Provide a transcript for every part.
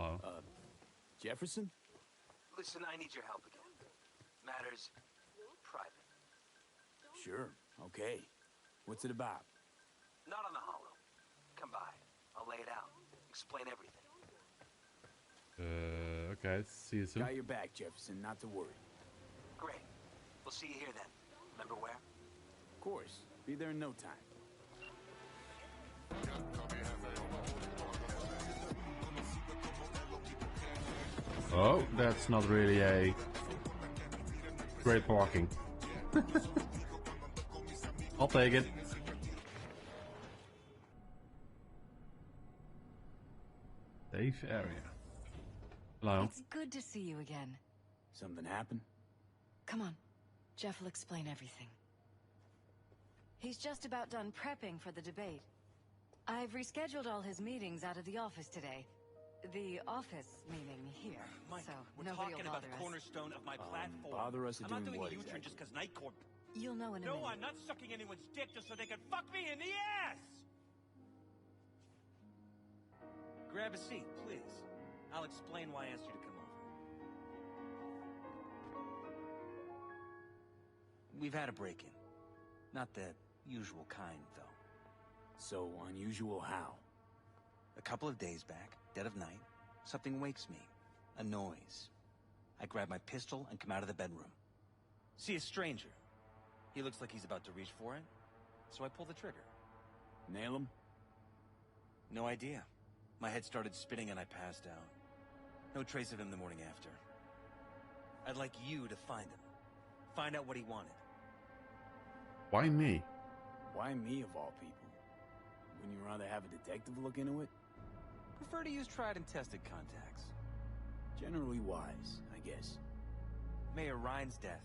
Hello. Jefferson? Listen, I need your help again. Matters private. Sure, okay. What's it about? Not on the hollow. Come by. I'll lay it out. Explain everything. Okay, see you soon. Got your back, Jefferson, not to worry. Great. We'll see you here then. Remember where? Of course. Be there in no time. Oh, that's not really a great parking. I'll take it. Safe area. Hello. It's good to see you again. Something happened? Come on. Jeff will explain everything. He's just about done prepping for the debate. I've rescheduled all his meetings out of the office today. The office meaning here, Mike, so we're nobody talking will about bother the us. cornerstone of my platform. Bother us I'm not doing doing what a U-turn exactly? just because Night Corp. You'll know in a minute. No, I'm not sucking anyone's dick just so they can fuck me in the ass! Grab a seat, please. I'll explain why I asked you to come over. We've had a break-in. Not the usual kind, though. So unusual how? A couple of days back, dead of night, something wakes me. A noise. I grab my pistol and come out of the bedroom. See a stranger. He looks like he's about to reach for it, so I pull the trigger. Nail him? No idea. My head started spinning and I passed out. No trace of him the morning after. I'd like you to find him. Find out what he wanted. Why me? Why me of all people? Wouldn't you rather have a detective look into it? Prefer to use tried and tested contacts. Generally wise, I guess. Mayor Ryan's death.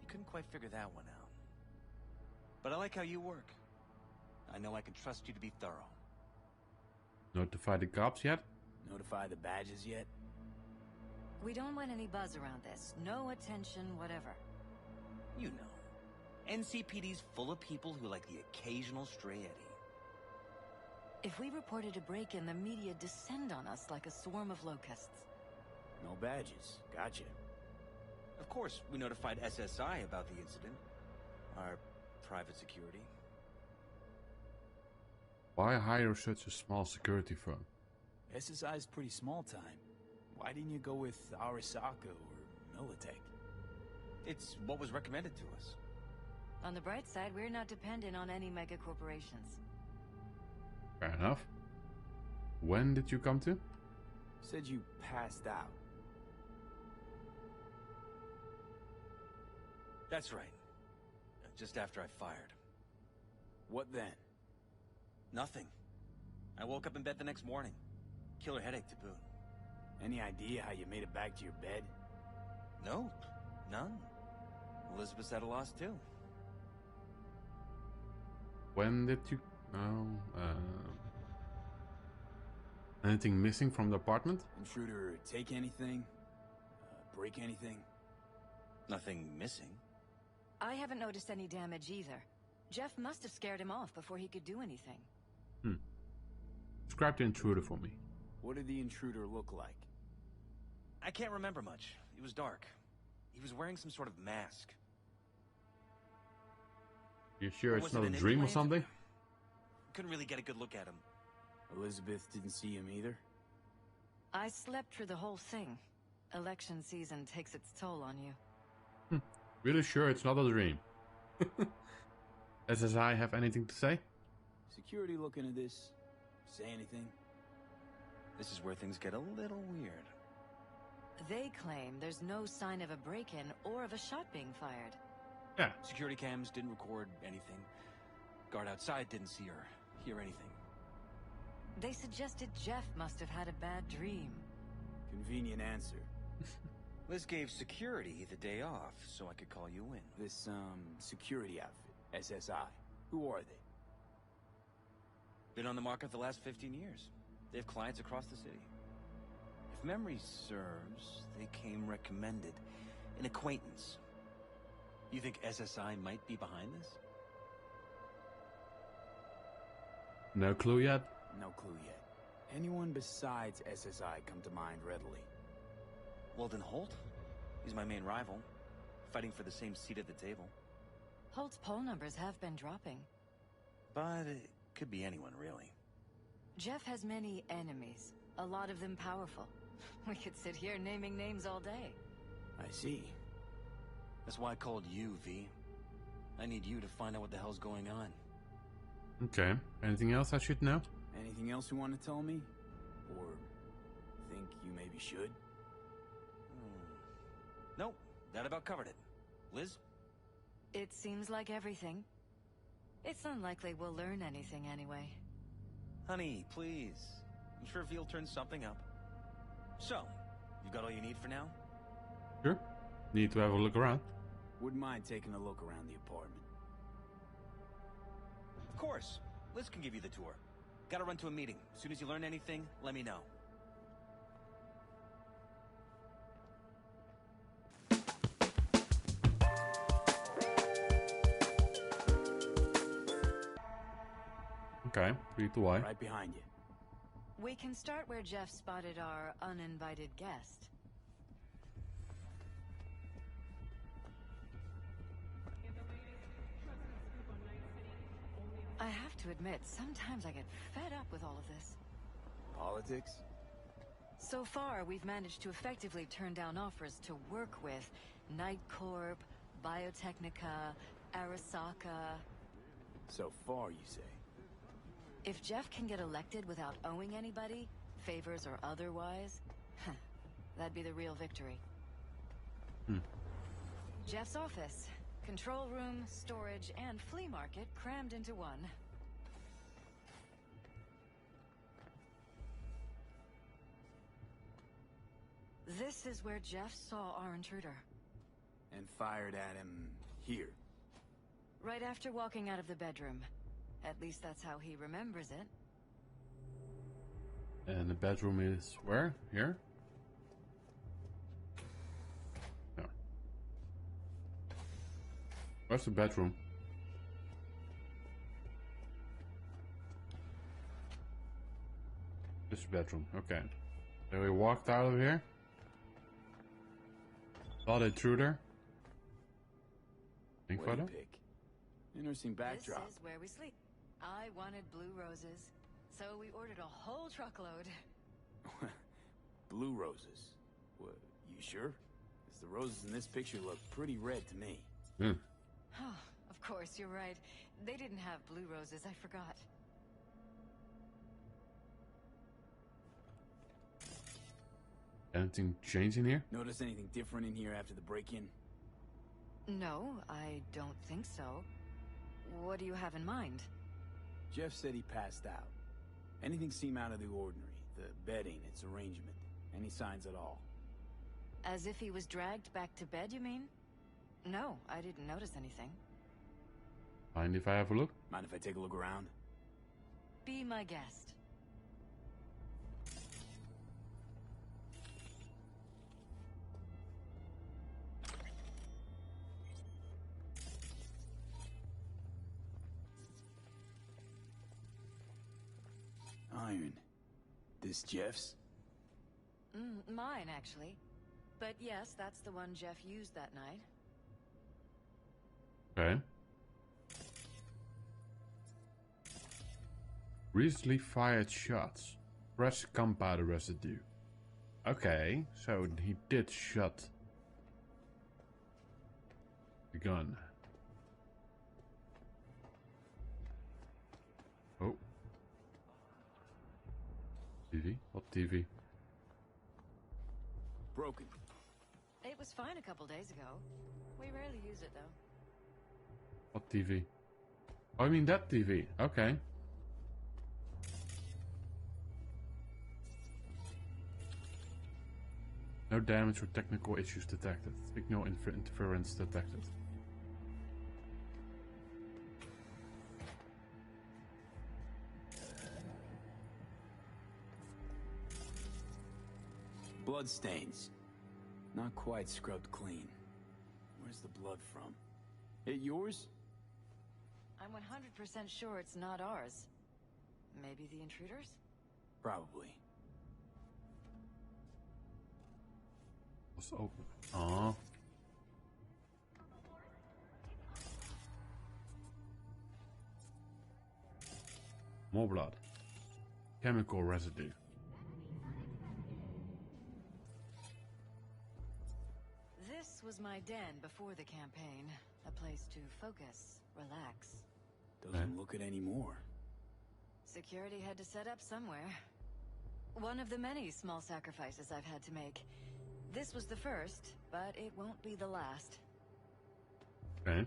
You couldn't quite figure that one out. But I like how you work. I know I can trust you to be thorough. Notify the cops yet? Notify the badges yet? We don't want any buzz around this. No attention, whatever. You know. NCPD's full of people who like the occasional stray Eddie. If we reported a break-in, the media descend on us like a swarm of locusts. No badges. Gotcha. Of course, we notified SSI about the incident. Our private security. Why hire such a small security firm? SSI's pretty small time. Why didn't you go with Arasaka or Militech? It's what was recommended to us. On the bright side, we're not dependent on any mega corporations. Fair enough. When did you come to? Said you passed out. That's right. Just after I fired. What then? Nothing. I woke up in bed the next morning. Killer headache to boot. Any idea how you made it back to your bed? Nope. None. Elizabeth's at a loss too. When did you... Oh, anything missing from the apartment? Intruder take anything? Break anything? Nothing missing. I haven't noticed any damage either. Jeff must have scared him off before he could do anything. Describe the intruder for me. What did the intruder look like? I can't remember much. It was dark. He was wearing some sort of mask. You sure it's Was not it a an dream or implant? something? Couldn't really get a good look at him. Elizabeth didn't see him either? I slept through the whole thing. Election season takes its toll on you. Really sure it's not a dream. SSI have anything to say? Security looking at this? Say anything? This is where things get a little weird. They claim there's no sign of a break-in or of a shot being fired. Yeah. Security cams didn't record anything. Guard outside didn't see or hear anything. They suggested Jeff must have had a bad dream. Convenient answer. Liz gave security the day off so I could call you in. This, security outfit, SSI. Who are they? Been on the market the last 15 years. They have clients across the city. If memory serves, they came recommended. An acquaintance. You think SSI might be behind this? No clue yet? No clue yet. Anyone besides SSI come to mind readily? Weldon Holt? He's my main rival, fighting for the same seat at the table. Holt's poll numbers have been dropping. But it could be anyone, really. Jeff has many enemies, a lot of them powerful. We could sit here naming names all day. I see. That's why I called you, V. I need you to find out what the hell's going on. Okay. Anything else I should know? Anything else you want to tell me? Or think you maybe should? Nope, that about covered it. Liz? It seems like everything. It's unlikely we'll learn anything anyway. Honey, please. I'm sure V'll turn something up. So, you got all you need for now? Sure. Need to have a look around. Wouldn't mind taking a look around the apartment. Of course. Liz can give you the tour. Gotta run to a meeting. As soon as you learn anything, let me know. Okay, 3 to Y. Right behind you. We can start where Jeff spotted our uninvited guest. I have to admit, sometimes I get fed up with all of this. Politics? So far, we've managed to effectively turn down offers to work with Night Corp, Biotechnica, Arasaka. So far, you say? If Jeff can get elected without owing anybody, favors or otherwise, that'd be the real victory. Jeff's office. Control room, storage, and flea market crammed into one. This is where Jeff saw our intruder. And fired at him here. Right after walking out of the bedroom. At least that's how he remembers it. And the bedroom is where? Here? No. Where's the bedroom? This bedroom, okay. Then we walked out of here. Saw the intruder. Think Way photo? to pick. Interesting backdrop. This is where we sleep. I wanted blue roses, so we ordered a whole truckload. Blue roses. What, you sure? Because the roses in this picture look pretty red to me. Oh, of course, you're right. They didn't have blue roses, I forgot. Anything changing here? Notice anything different in here after the break-in? No, I don't think so. What do you have in mind? Jeff said he passed out. Anything seem out of the ordinary? The bedding, its arrangement? Any signs at all? As if he was dragged back to bed, you mean? No, I didn't notice anything. Mind if I have a look? Mind if I take a look around? Be my guest. Iron. This Jeff's? Mine, actually. But yes, that's the one Jeff used that night. Okay. Recently fired shots. Fresh gunpowder residue. Okay, so he did shot the gun. Oh. TV? What TV? Broken. It was fine a couple days ago. We rarely use it, though. What TV? Oh, I mean that TV. Okay. No damage or technical issues detected. Signal interference detected. Blood stains. Not quite scrubbed clean. Where's the blood from? It yours? I'm 100% sure it's not ours. Maybe the intruders? Probably. Was open. Oh. More blood. Chemical residue. This was my den before the campaign. A place to focus, relax. Doesn't look it anymore. Security had to set up somewhere. One of the many small sacrifices I've had to make. This was the first, but it won't be the last. Okay.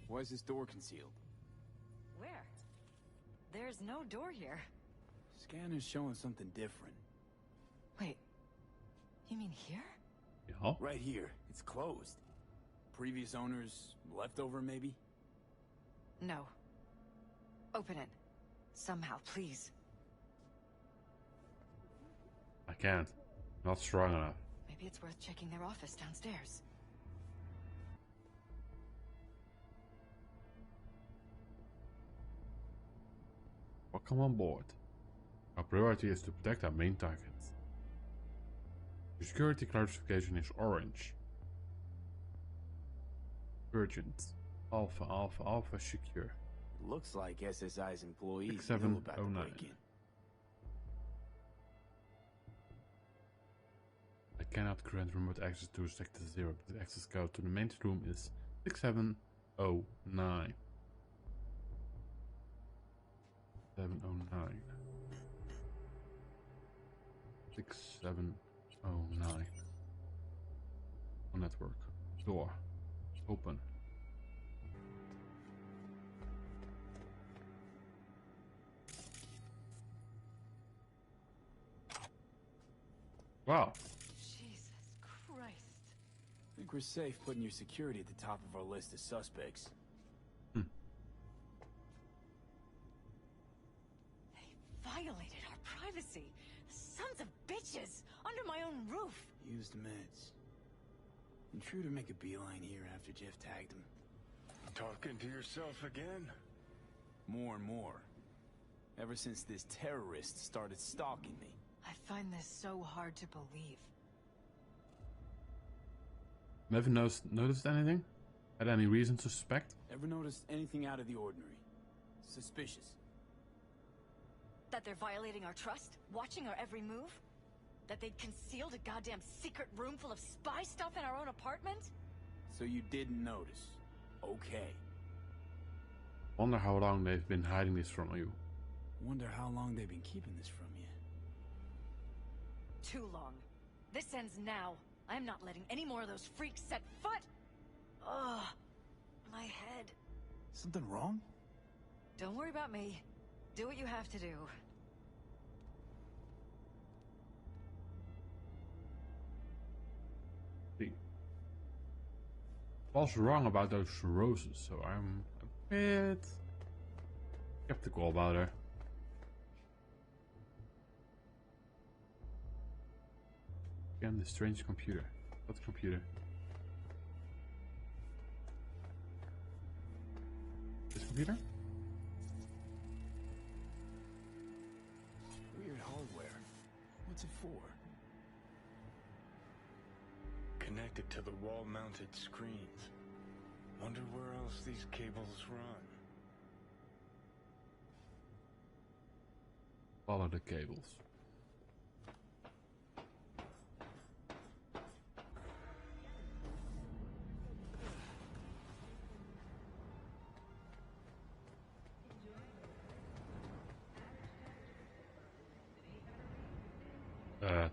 Why is this door concealed? Where? There's no door here. Scanner's showing something different. Wait, you mean here? Yeah. Right here. It's closed. Previous owners left over, maybe? No. Open it. Somehow, please. I can't. Not strong enough. Maybe it's worth checking their office downstairs. Welcome on board. Our priority is to protect our main targets. Your security classification is orange. Urgent. Alpha, Alpha, Alpha secure. Looks like SSI's employees 6709. knew about the break-in. I cannot grant remote access to Sector 0, but the access code to the main room is 6709. 709. 6709. On network. Door. Open. Wow. Jesus Christ. I think we're safe putting your security at the top of our list of suspects. They violated our privacy. Sons of bitches! Under my own roof! Used meds. Intruder make a beeline here after Jeff tagged him. Talking to yourself again? More and more. Ever since this terrorist started stalking me. I find this so hard to believe. Never noticed anything? Had any reason to suspect? Ever noticed anything out of the ordinary? Suspicious? That they're violating our trust? Watching our every move? That they'd concealed a goddamn secret room full of spy stuff in our own apartment? So you didn't notice. Okay. Wonder how long they've been hiding this from you. Wonder how long they've been keeping this from you. Too long. This ends now. I'm not letting any more of those freaks set foot! Ugh. My head. Something wrong? Don't worry about me. Do what you have to do. See. Was wrong about those roses, so I'm a bit skeptical about her. Again, the strange computer. What computer? This computer? Weird hardware. What's it for? Connected to the wall-mounted screens. Wonder where else these cables run. Follow the cables.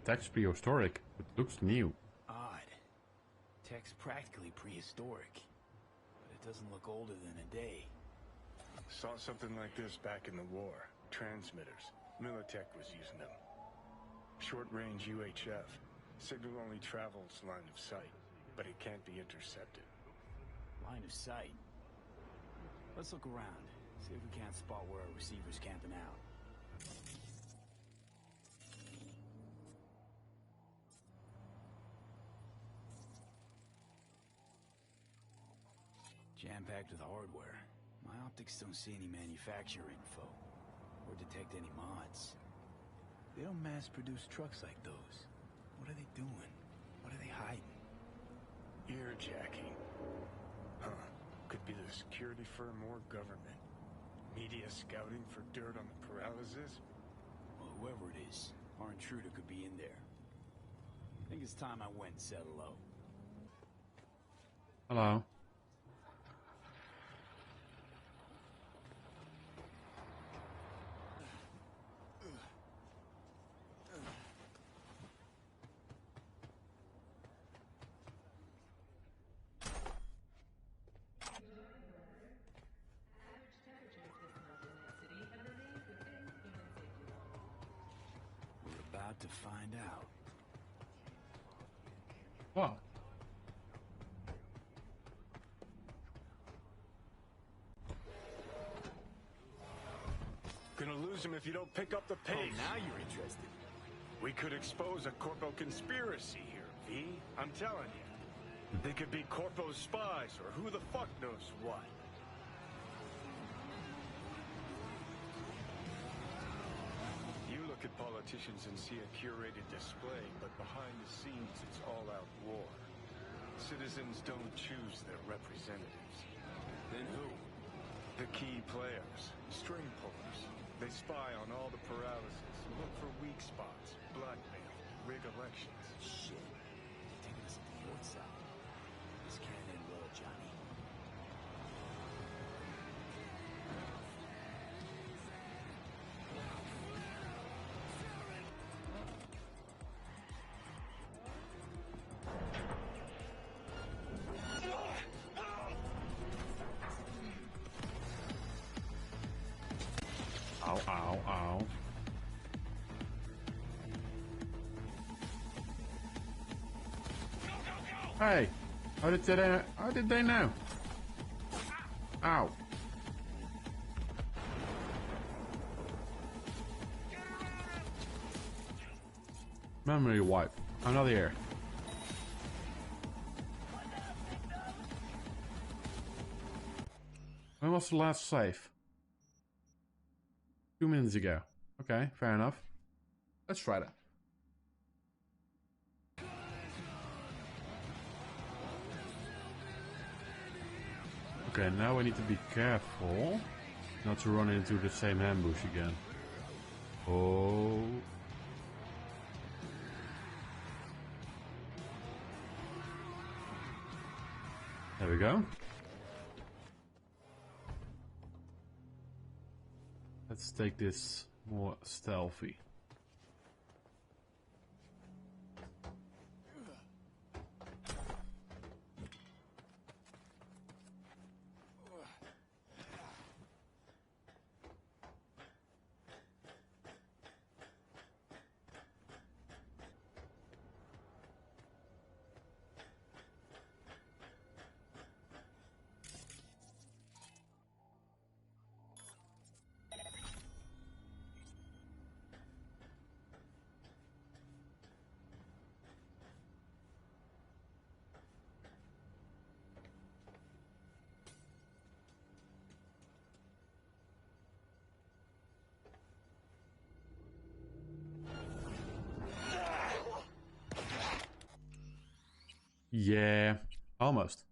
Text prehistoric, but looks new. Odd. Tech's practically prehistoric. But it doesn't look older than a day. Saw something like this back in the war. Transmitters. Militech was using them. Short-range UHF. Signal only travels line of sight, but it can't be intercepted. Line of sight. Let's look around. See if we can't spot where our receiver's camping out. Jam-packed with hardware. My optics don't see any manufacturer info. Or detect any mods. They don't mass-produce trucks like those. What are they doing? What are they hiding? Earjacking. Huh. Could be the security firm or government. Media scouting for dirt on the Peralezes? Well, whoever it is, our intruder could be in there. I think it's time I went and said hello. Hello. We're about to find out. What? Gonna lose him if you don't pick up the pace. Oh, now you're interested. We could expose a Corpo conspiracy here, V. I'm telling you. They could be Corpo's spies, or who the fuck knows what. You look at politicians and see a curated display, but behind the scenes it's all-out war. Citizens don't choose their representatives. Then who? The key players, string pullers. They spy on all the Peralezes, look for weak spots, blackmail, rig elections. Shit. They're taking us to the north side. This can't end well, Johnny. Ow, ow, ow. Hey, how did they know? Ow. Memory wipe. I'm not here. When was the last save? 2 minutes ago. Okay, fair enough. Let's try that. Okay, now I need to be careful not to run into the same ambush again. Oh. There we go. Let's take this more stealthy. Yeah, almost.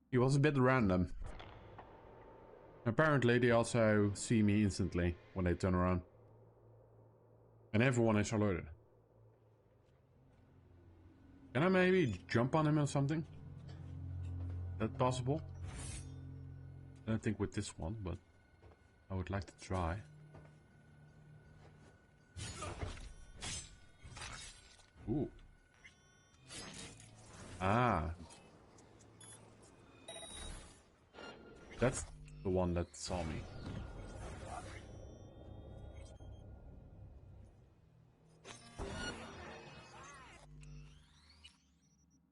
He was a bit random. Apparently they also see me instantly when they turn around. And everyone is alerted. Can I maybe jump on him or something? That possible? I don't think with this one, but I would like to try. Ooh. Ah. That's the one that saw me.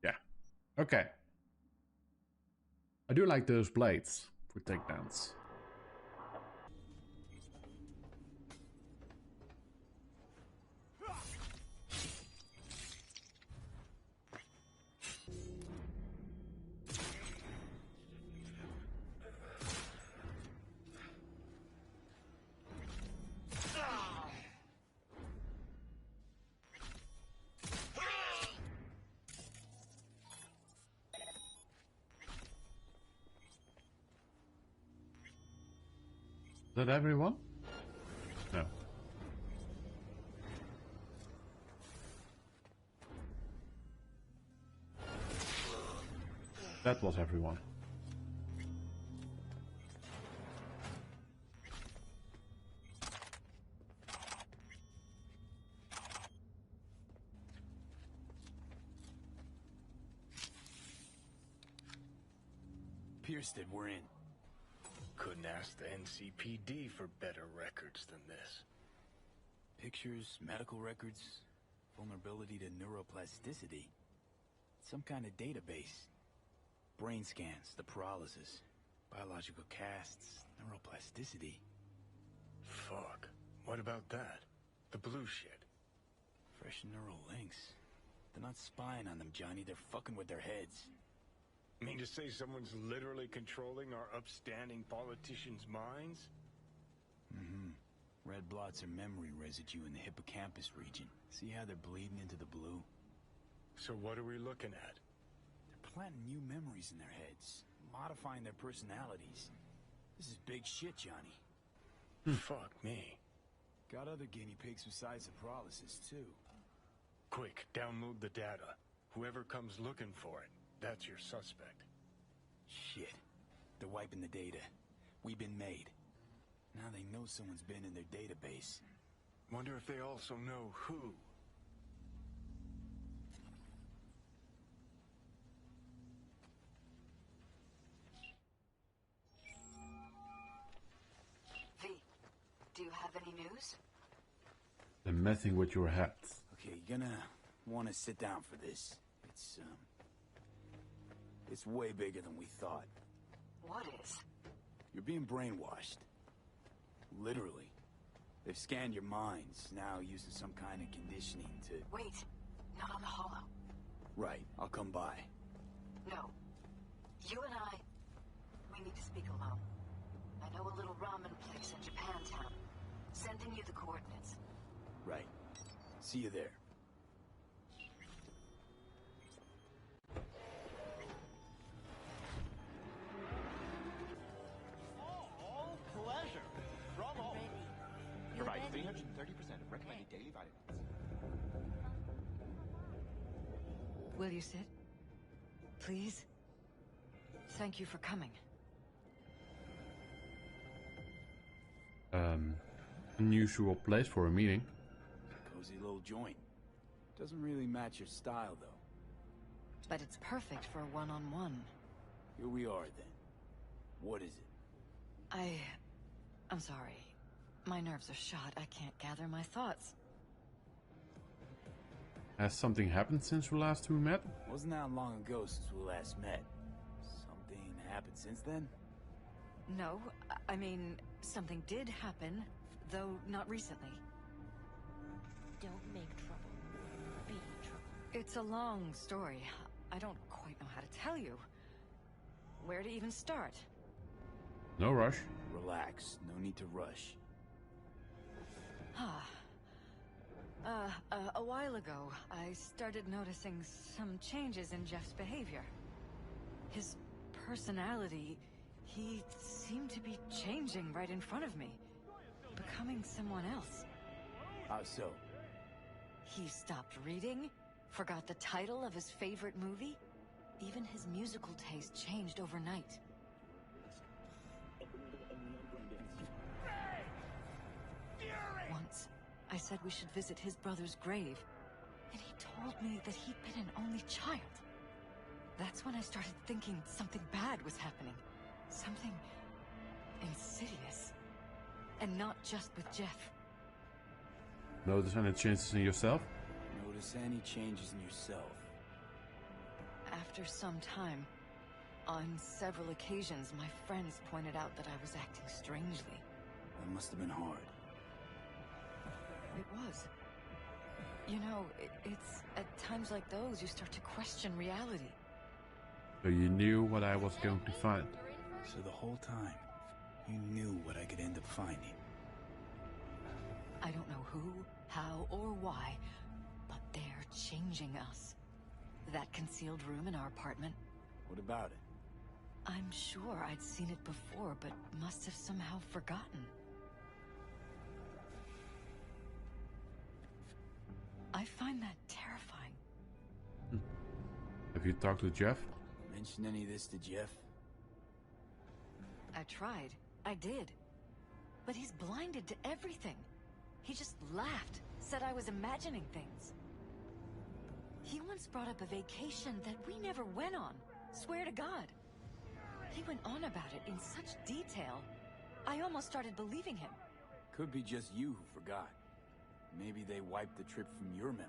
Yeah. Okay. I do like those blades for takedowns. that everyone? No. That was everyone. Pierced it, we're in. Couldn't ask the NCPD for better records than this. Pictures, medical records, vulnerability to neuroplasticity. Some kind of database. Brain scans, the Peralezes, biological casts, neuroplasticity. Fuck. What about that? The blue shit. Fresh neural links. They're not spying on them, Johnny. They're fucking with their heads. Mean to say someone's literally controlling our upstanding politicians' minds? Mm-hmm. Red blots are memory residue in the hippocampus region. See how they're bleeding into the blue? So what are we looking at? They're planting new memories in their heads, modifying their personalities. This is big shit, Johnny. Fuck me. Got other guinea pigs besides the Peralezes, too. Quick, download the data. Whoever comes looking for it, that's your suspect. Shit. They're wiping the data. We've been made. Now they know someone's been in their database. Wonder if they also know who. V, do you have any news? They're messing with your head. Okay, you're gonna want to sit down for this. It's way bigger than we thought. What is? You're being brainwashed. Literally. They've scanned your minds, now using some kind of conditioning to... Wait, not on the holo. Right, I'll come by. No. You and I, we need to speak alone. I know a little ramen place in Japantown. Sending you the coordinates. Right. See you there. Provide 330% of recommended daily vitamins. Will you sit? Please? Thank you for coming. Unusual place for a meeting. Cozy little joint. Doesn't really match your style, though. But it's perfect for a one-on-one. Here we are, then. What is it? I'm sorry. My nerves are shot. I can't gather my thoughts. Has something happened since we last met? Wasn't that long ago since we last met. Something happened since then? No, I mean, something did happen, though not recently. Don't make trouble. Be trouble. It's a long story. I don't quite know how to tell you. Where to even start? No rush. Relax. No need to rush. A while ago, I started noticing some changes in Jeff's behavior. His personality, he seemed to be changing right in front of me. Becoming someone else. How so? He stopped reading, forgot the title of his favorite movie. Even his musical taste changed overnight. Once, I said we should visit his brother's grave, and he told me that he'd been an only child. That's when I started thinking something bad was happening. Something insidious. And not just with Jeff. Notice any changes in yourself? Notice any changes in yourself. After some time, on several occasions, my friends pointed out that I was acting strangely. That must have been hard. It was. You know, it's at times like those you start to question reality. So you knew what I was going to find. So the whole time, you knew what I could end up finding. I don't know who, how, or why, but they're changing us. That concealed room in our apartment. What about it? I'm sure I'd seen it before, but must have somehow forgotten. I find that terrifying. Have you talked to Jeff? Mention any of this to Jeff? I tried. I did. But he's blinded to everything. He just laughed, said I was imagining things. He once brought up a vacation that we never went on. Swear to God. He went on about it in such detail. I almost started believing him. Could be just you who forgot. Maybe they wiped the trip from your memory.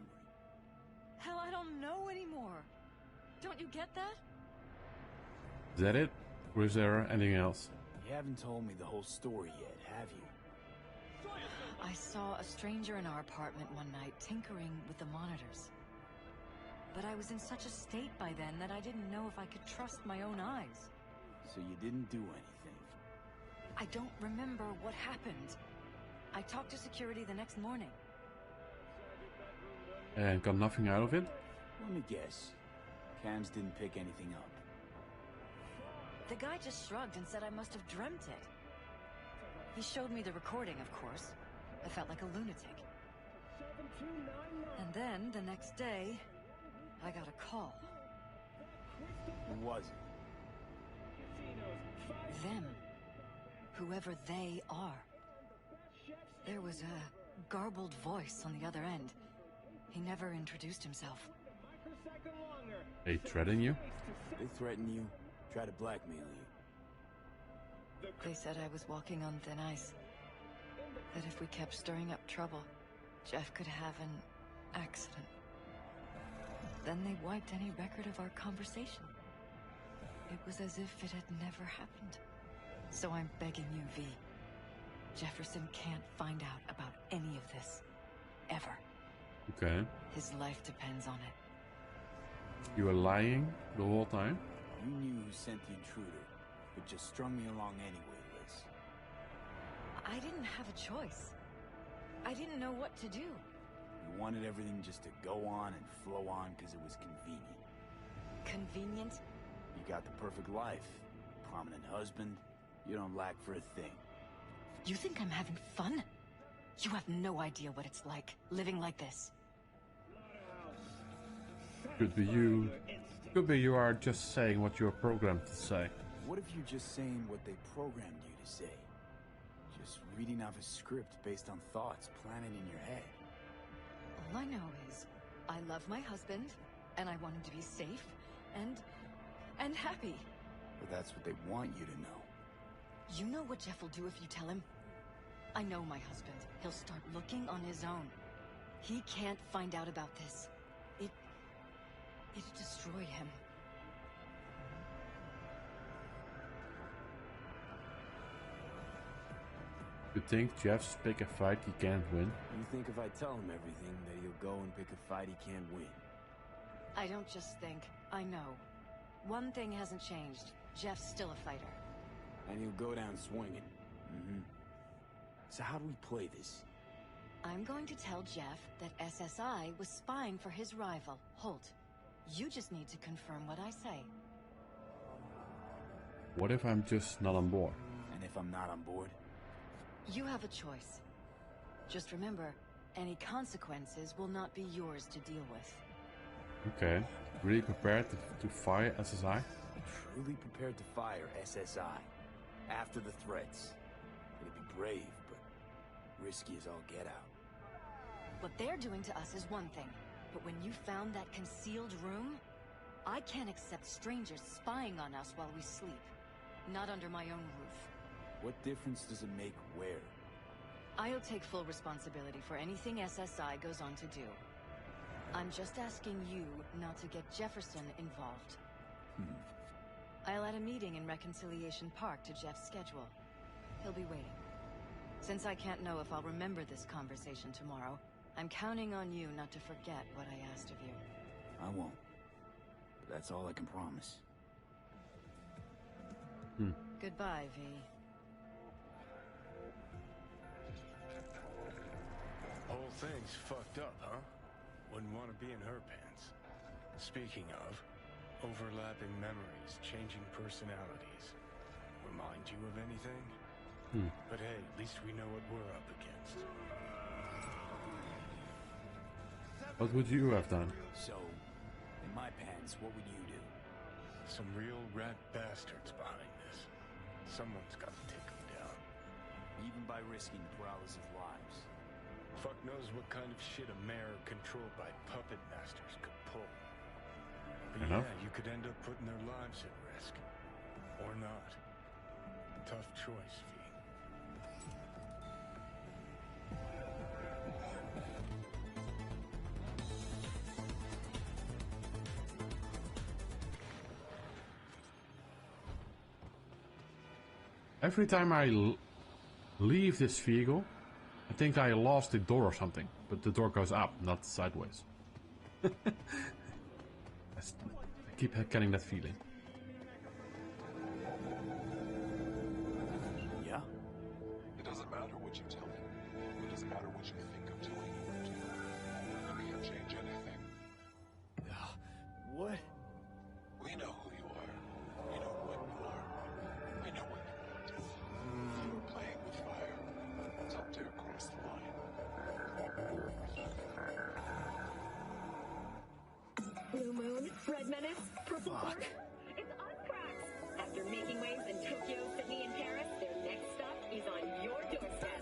Hell, I don't know anymore. Don't you get that? Is that it? Or is there anything else? You haven't told me the whole story yet, have you? I saw a stranger in our apartment one night tinkering with the monitors. But I was in such a state by then that I didn't know if I could trust my own eyes. So you didn't do anything? I don't remember what happened. I talked to security the next morning. And got nothing out of it? Let me guess. Cams didn't pick anything up. The guy just shrugged and said I must have dreamt it. He showed me the recording, of course. I felt like a lunatic. And then, the next day, I got a call. Who was it? Them. Whoever they are. There was a garbled voice on the other end. He never introduced himself. They threaten you? They threaten you, try to blackmail you. They said I was walking on thin ice. That if we kept stirring up trouble, Jeff could have an accident. Then they wiped any record of our conversation. It was as if it had never happened. So I'm begging you, V. Jefferson can't find out about any of this. Ever. Okay. His life depends on it. You were lying the whole time? You knew who sent the intruder, but just strung me along anyway, Liz. I didn't have a choice. I didn't know what to do. You wanted everything just to go on and flow on because it was convenient. Convenient? You got the perfect life. Prominent husband. You don't lack for a thing. You think I'm having fun? You have no idea what it's like, living like this. Could be you. Could be you are just saying what you are programmed to say. What if you're just saying what they programmed you to say? Just reading off a script based on thoughts planted in your head. All I know is, I love my husband, and I want him to be safe, and happy. But that's what they want you to know. You know what Jeff will do if you tell him? I know my husband. He'll start looking on his own. He can't find out about this. It'd destroy him. You think Jeff's pick a fight he can't win? You think if I tell him everything that he'll go and pick a fight he can't win? I don't just think. I know. One thing hasn't changed. Jeff's still a fighter. And he'll go down swinging. So how do we play this? I'm going to tell Jeff that SSI was spying for his rival, Holt. You just need to confirm what I say. What if I'm just not on board? And if I'm not on board? You have a choice. Just remember, any consequences will not be yours to deal with. Okay. Really prepared to fire SSI? Truly prepared to fire SSI. After the threats. It'd be brave, but risky as all get out. What they're doing to us is one thing. But when you found that concealed room, I can't accept strangers spying on us while we sleep. Not under my own roof. What difference does it make where? I'll take full responsibility for anything SSI goes on to do. I'm just asking you not to get Jefferson involved. I'll add a meeting in Reconciliation Park to Jeff's schedule. He'll be waiting. Since I can't know if I'll remember this conversation tomorrow, I'm counting on you not to forget what I asked of you. I won't. But that's all I can promise. Goodbye, V. Whole thing's fucked up, huh? Wouldn't want to be in her pants. Speaking of, overlapping memories, changing personalities. Remind you of anything? But hey, at least we know what we're up against. What would you have done? So, in my pants, what would you do? Some real rat bastards behind this. Someone's got to take them down. Even by risking Peralezes' lives. Fuck knows what kind of shit a mayor controlled by puppet masters could pull. But Enough. yeah, you could end up putting their lives at risk. Or not. Tough choice, V. Every time I leave this vehicle, I think I lost the door or something, but the door goes up, not sideways. I keep getting that feeling. Yeah? It doesn't matter what you tell him. It doesn't matter what you think I'm telling him. You can't change anything. What? We know who you are. We know what you are. We know what you want. You are playing with fire. Don't dare cross the line. Blue Moon, Red Menace, Purple Quark. It's us, cracks. After making waves in Tokyo, Sydney, and Paris, their next stop is on your doorstep.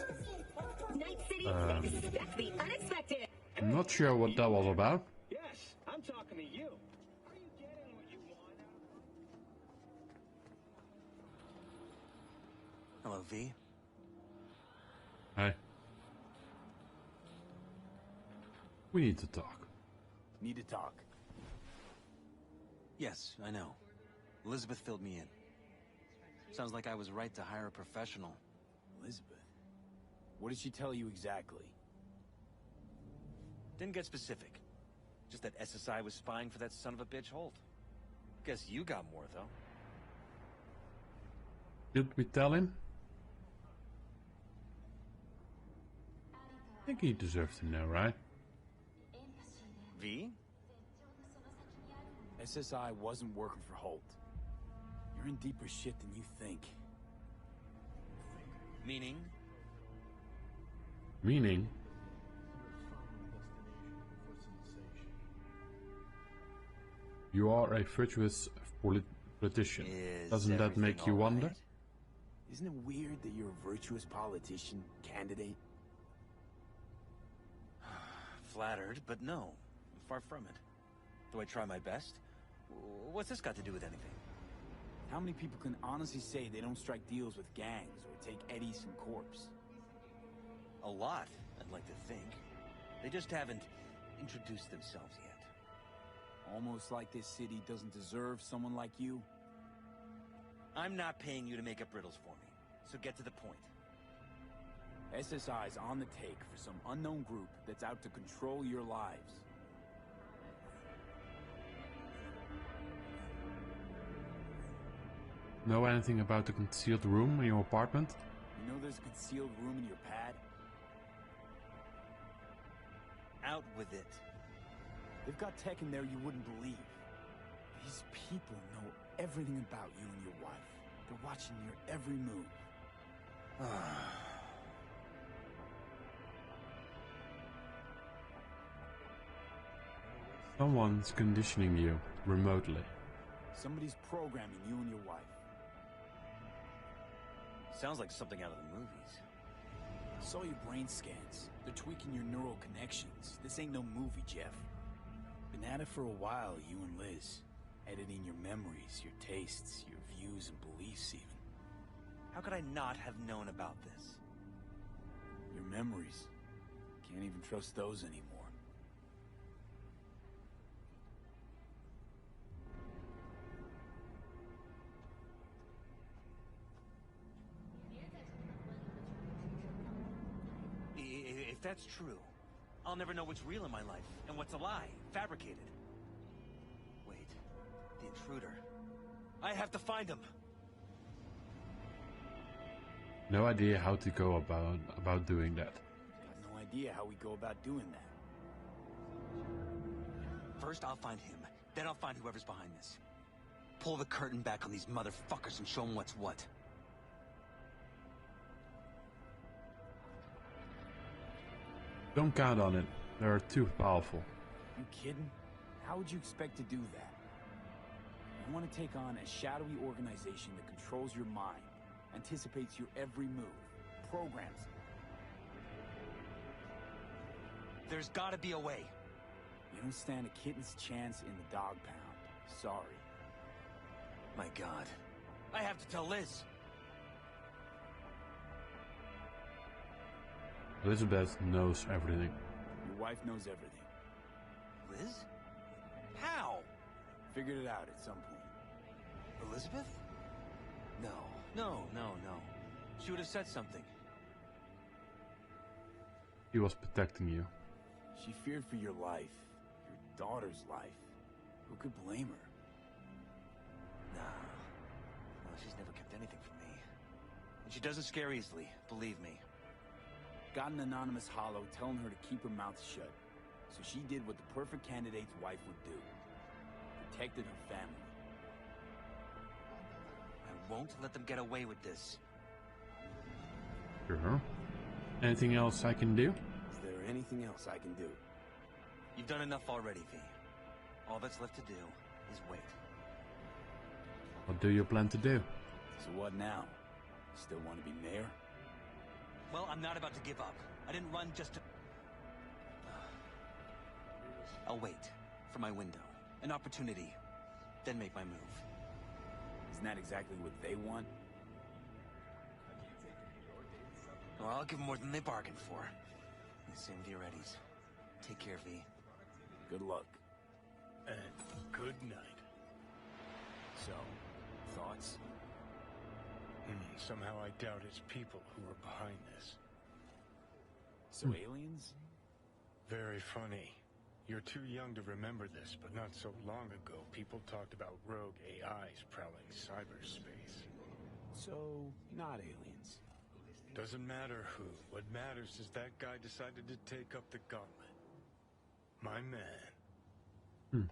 Night City, expect the unexpected. I'm not sure what that was about. Yes, I'm talking to you. Are you getting what you want out of Hello, V. Hey. We need to talk. Need to talk. Yes, I know. Elizabeth filled me in. Sounds like I was right to hire a professional. Elizabeth? What did she tell you exactly? Didn't get specific. Just that SSI was spying for that son of a bitch Holt. Guess you got more, though. Did we tell him? I think he deserves to know, right? V? SSI wasn't working for Holt. You're in deeper shit than you think. Meaning? Meaning? You are a virtuous politician. Doesn't that make you wonder? Isn't it weird that you're a virtuous politician candidate? Flattered, but no. Far from it. Do I try my best? What's this got to do with anything? How many people can honestly say they don't strike deals with gangs or take Eddies and Corpse? A lot, I'd like to think. They just haven't introduced themselves yet. Almost like this city doesn't deserve someone like you. I'm not paying you to make up riddles for me, so get to the point. SSI's on the take for some unknown group that's out to control your lives. Know anything about the concealed room in your apartment? You know there's a concealed room in your pad? Out with it. They've got tech in there you wouldn't believe. These people know everything about you and your wife. They're watching your every move. Someone's conditioning you remotely. Somebody's programming you and your wife. Sounds like something out of the movies. Saw your brain scans. They're tweaking your neural connections. This ain't no movie, Jeff. Been at it for a while, you and Liz. Editing your memories, your tastes, your views and beliefs even. How could I not have known about this? Your memories. Can't even trust those anymore. If that's true, I'll never know what's real in my life and what's a lie, fabricated. Wait, the intruder. I have to find him. No idea how to go about doing that. Got no idea how we go about doing that. First I'll find him, then I'll find whoever's behind this. Pull the curtain back on these motherfuckers and show them what's what. Don't count on it. They're too powerful. You kidding? How would you expect to do that? You want to take on a shadowy organization that controls your mind, anticipates your every move, programs it. There's gotta be a way. You don't stand a kitten's chance in the dog pound. Sorry. My God. I have to tell Liz. Elizabeth knows everything. Your wife knows everything. Liz? How? Figured it out at some point. Elizabeth? No. She would have said something. He was protecting you. She feared for your life. Your daughter's life. Who could blame her? No, she's never kept anything from me. And she doesn't scare easily, believe me. Got an anonymous hollow telling her to keep her mouth shut. So she did what the perfect candidate's wife would do. Protected her family. I won't let them get away with this. Sure. Anything else I can do? Is there anything else I can do? You've done enough already, V. All that's left to do is wait. What do you plan to do? So what now? Still want to be mayor? Well, I'm not about to give up. I didn't run just to... I'll wait for my window, an opportunity, then make my move. Isn't that exactly what they want? Well, I'll give them more than they bargained for. And same with your Eddies. Take care, V. Good luck. And good night. So, thoughts? Somehow I doubt it's people who are behind this. So aliens? Very funny. You're too young to remember this, but not so long ago, people talked about rogue AIs prowling cyberspace. So, not aliens. Doesn't matter who. What matters is that guy decided to take up the gauntlet. My man.